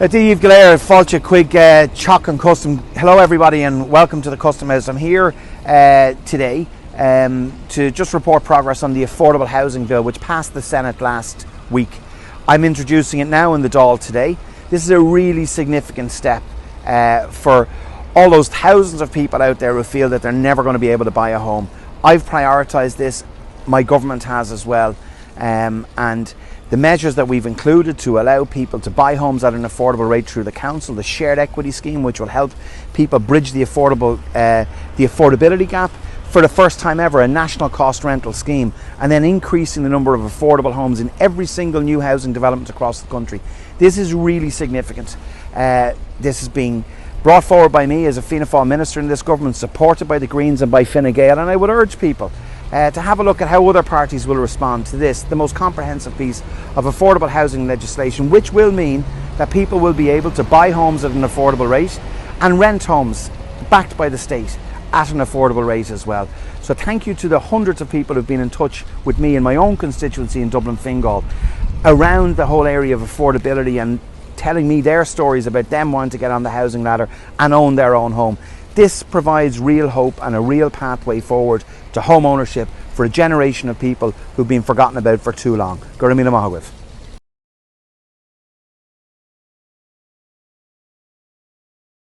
Díomh Galéir, Fáilte Chuig Teach an Custom. Hello everybody and welcome to the Custom House. I'm here today to just report progress on the Affordable Housing Bill which passed the Senate last week. I'm introducing it now in the Dáil today. This is a really significant step for all those thousands of people out there who feel that they're never going to be able to buy a home. I've prioritised this, my government has as well, and the measures that we've included to allow people to buy homes at an affordable rate through the council, the shared equity scheme which will help people bridge the affordability gap, for the first time ever a national cost rental scheme, and then increasing the number of affordable homes in every single new housing development across the country. This is really significant. This is being brought forward by me as a Fianna Fáil minister in this government, supported by the Greens and by Fine Gael, and I would urge people to have a look at how other parties will respond to this, the most comprehensive piece of affordable housing legislation, which will mean that people will be able to buy homes at an affordable rate and rent homes backed by the state at an affordable rate as well. So thank you to the hundreds of people who've been in touch with me in my own constituency in Dublin Fingal around the whole area of affordability and telling me their stories about them wanting to get on the housing ladder and own their own home. This provides real hope and a real pathway forward to home ownership for a generation of people who've been forgotten about for too long. Go raibh míle maith agaibh.